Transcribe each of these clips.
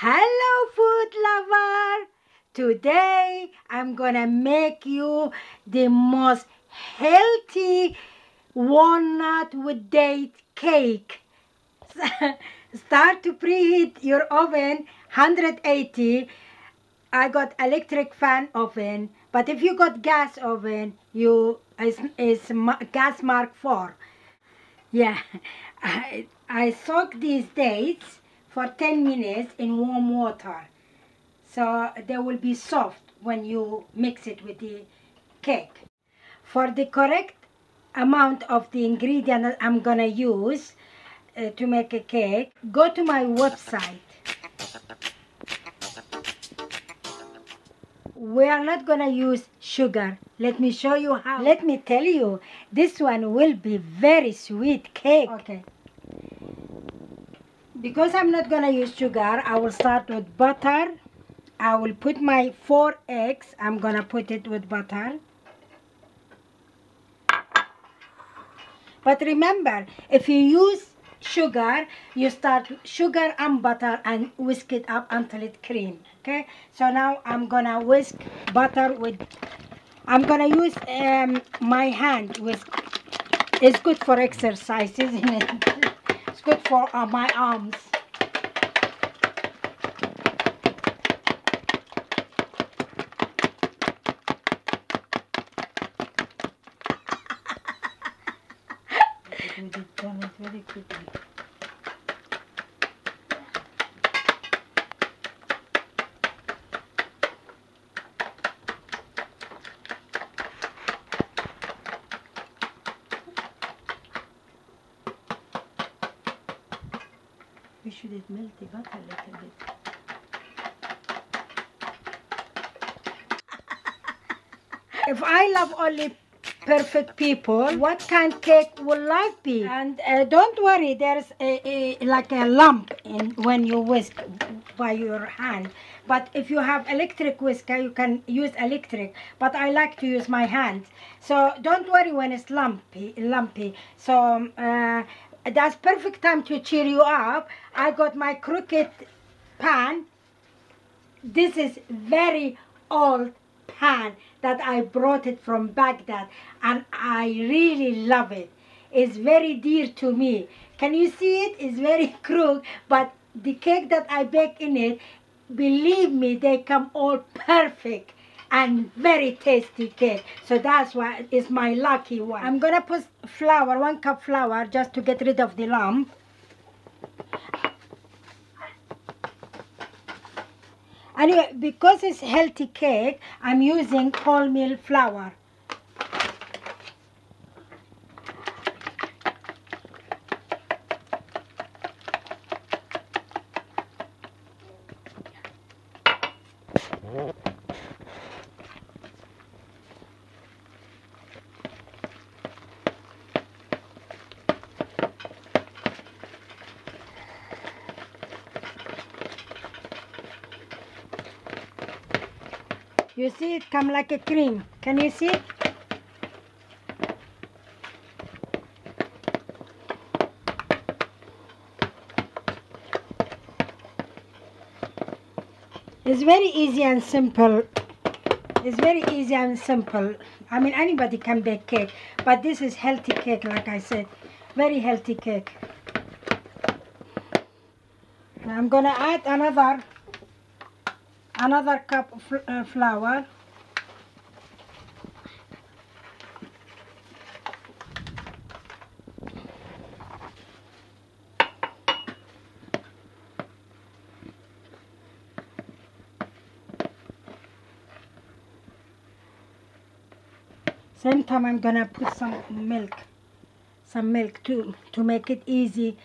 Hello, food lover! Today I'm gonna make you the most healthy walnut with date cake. Start to preheat your oven 180. I got electric fan oven, but if you got gas oven, it's gas mark 4. Yeah, I soak these dates for 10 minutes in warm water, so they will be soft when you mix it with the cake. For the correct amount of the ingredient that I'm gonna use to make a cake, go to my website. We are not gonna use sugar. Let me show you how. Let me tell you, this one will be very sweet cake. Okay. Because I'm not gonna use sugar, I will start with butter. I will put my 4 eggs. I'm gonna put it with butter. But remember, if you use sugar, you start sugar and butter and whisk it up until it cream. Okay, so now I'm gonna whisk butter with, I'm gonna use my hand whisk. It's good for exercise, isn't it? It's good for my arms. We've done it very quickly. We should have melted the butter a little bit. If I love only perfect people, what kind of cake will life be? And don't worry, there's like a lump in when you whisk by your hand. But if you have electric whisker, you can use electric. But I like to use my hand. So don't worry when it's lumpy. So that's perfect time to cheer you up. I got my crooked pan. This is very old pan that I brought it from Baghdad, and I really love it. It's very dear to me. Can you see it? It's very crooked, but the cake that I bake in it, believe me, they come all perfect and very tasty cake. So that's why it's my lucky one. I'm gonna put flour, 1 cup flour, just to get rid of the lump. Anyway, because it's healthy cake, I'm using wholemeal flour. You see it come like a cream. Can you see it? It's very easy and simple. It's very easy and simple. I mean, anybody can bake cake, but this is healthy cake, like I said. Very healthy cake. Now I'm gonna add another cup of flour. Same time I'm gonna put some milk too, to make it easy.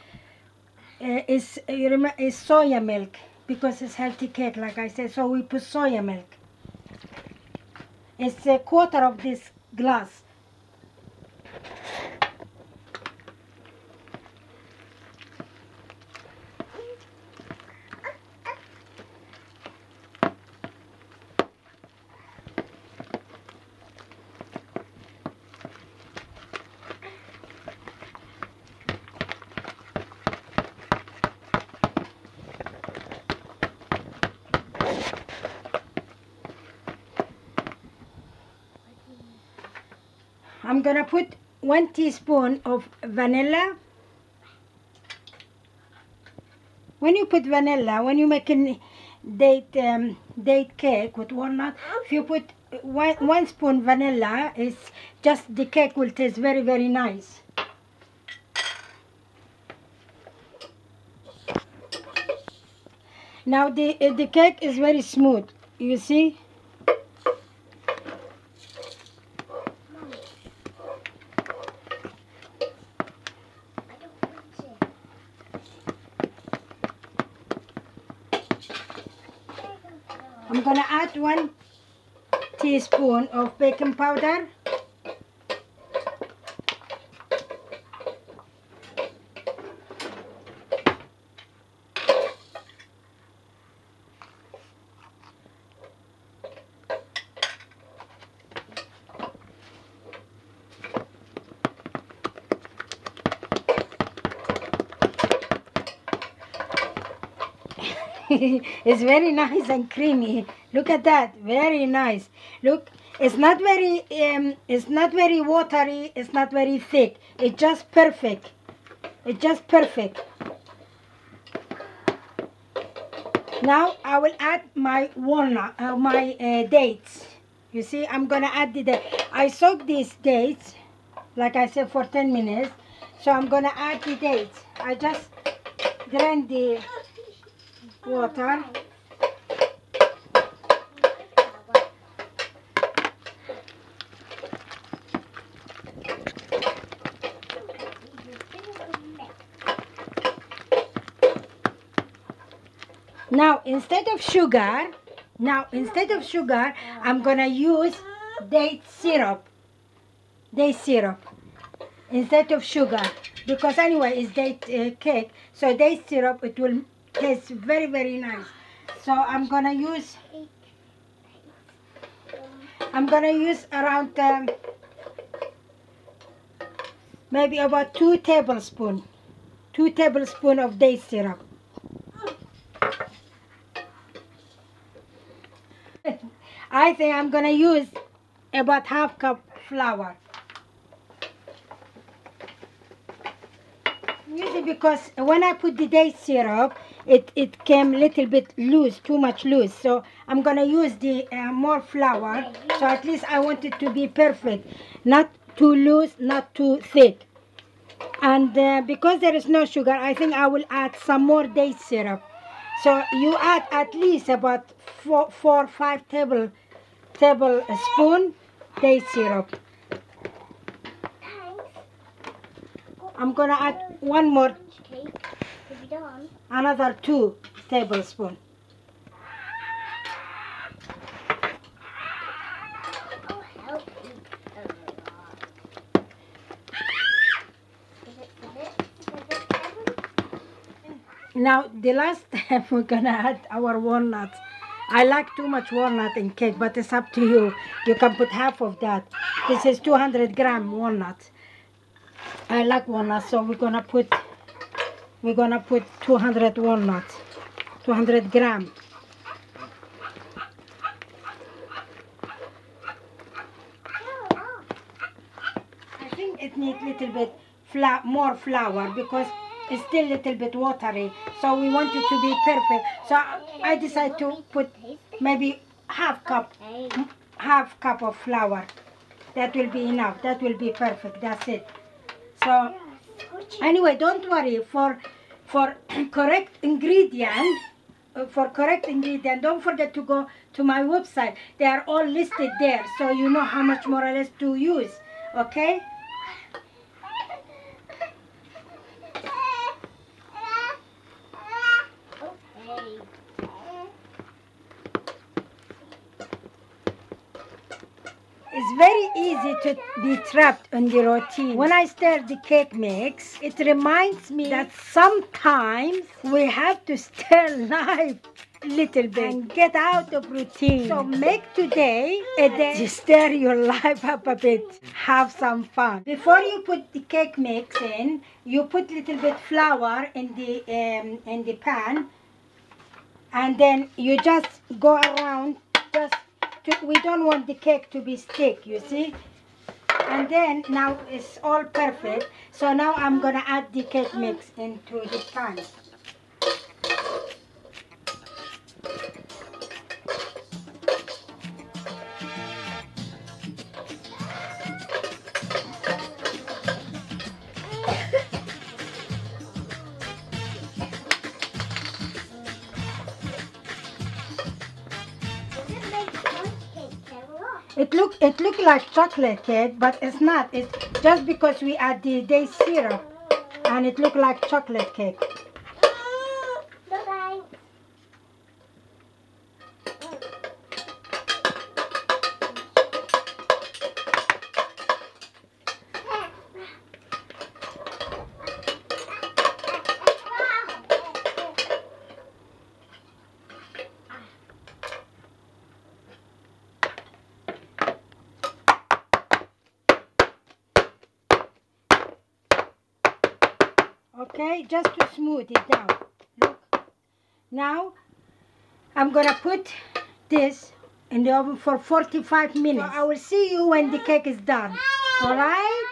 It's soya milk, because it's healthy cake, like I said, so we put soya milk. It's 1/4 of this glass. I'm gonna put 1 teaspoon of vanilla. When you put vanilla, when you make a date cake with walnut, if you put one spoon vanilla, it's just the cake will taste very, very nice. Now the cake is very smooth, you see. I'm gonna add 1 teaspoon of baking powder. It's very nice and creamy. Look at that, very nice. Look, it's not very watery. It's not very thick. It's just perfect. It's just perfect. Now I will add my walnut, dates. You see, I'm gonna add the dates. I soak these dates, like I said, for 10 minutes. So I'm gonna add the dates. I just drain the water. Now instead of sugar, I'm gonna use date syrup. Date syrup instead of sugar, because anyway it's date cake. So date syrup, it will tastes very, very nice. So I'm gonna use around maybe about 2 tablespoons of date syrup. I think I'm gonna use about 1/2 cup flour. Usually because when I put the date syrup, it came a little bit loose, too much loose. So I'm gonna use the more flour. So at least I want it to be perfect, not too loose, not too thick. And because there is no sugar, I think I will add some more date syrup. So you add at least about 4 or 5 tablespoons date syrup. I'm gonna add one more, another 2 tablespoons. Now the last step, we're gonna add our walnuts. I like too much walnut in cake, but it's up to you. You can put half of that. This is 200-gram walnuts. I like walnuts, so we're gonna put 200 walnuts, 200 grams. I think it needs a little bit more flour because it's still a little bit watery, so we want it to be perfect. So I decided to put maybe half cup of flour. That will be enough. That will be perfect. That's it. So anyway, don't worry, for correct ingredient, don't forget to go to my website. They are all listed there, so you know how much more or less to use. Okay? It's very easy to be trapped in the routine. When I stir the cake mix, it reminds me that sometimes we have to stir life a little bit and get out of routine. So make today a day to stir your life up a bit. Have some fun. Before you put the cake mix in, you put a little bit flour in the pan, and then you just go around. We don't want the cake to be stick, you see. And then now it's all perfect. So now I'm gonna add the cake mix into the pan. It look like chocolate cake, but it's not. It's just because we add the date syrup, and it look like chocolate cake. Okay, just to smooth it down. Look. Now, I'm gonna put this in the oven for 45 minutes. So I will see you when the cake is done. Alright?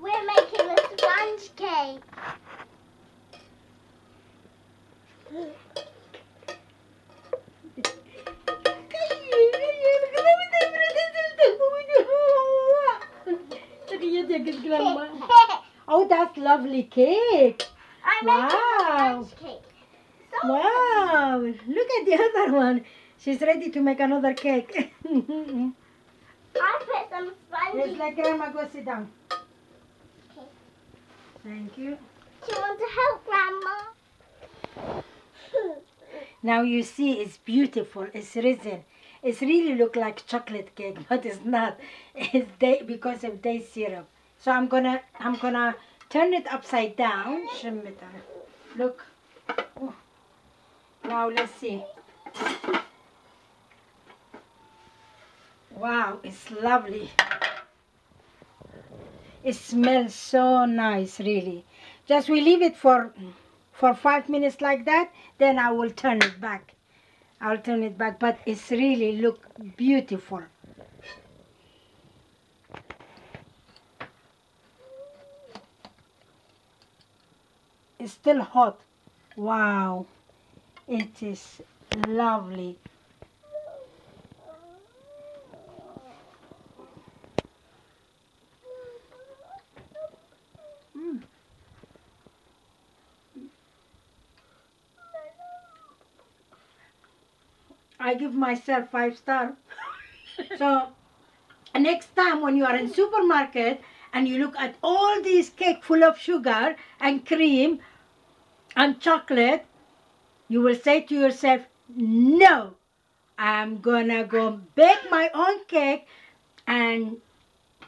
We're making a sponge cake. Oh, that's lovely cake. I'm Wow. making a sponge cake. So Wow, look at the other one. She's ready to make another cake. I put some sponges. Let's let Grandma go sit down. Okay. Thank you. She wants to help Grandma. Now you see it's beautiful. It's risen. It really look like chocolate cake, but it's not. It's because of date syrup. So I'm gonna turn it upside down. Look. Oh. Now let's see. Wow, it's lovely. It smells so nice, really. Just we leave it for 5 minutes like that, then I will turn it back. I'll turn it back, but it's really look beautiful. It's still hot. Wow, it is lovely. I give myself 5 stars. So next time when you are in supermarket and you look at all these cake full of sugar and cream and chocolate, you will say to yourself, no, I'm gonna go bake my own cake and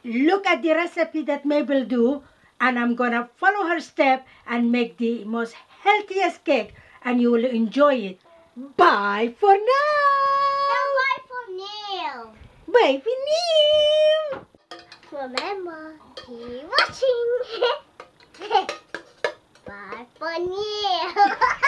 look at the recipe that Mabel do, and I'm gonna follow her step and make the most healthiest cake, and you will enjoy it. Bye for now. Bye for now. Bye for now. Remember, keep watching. Bye for now.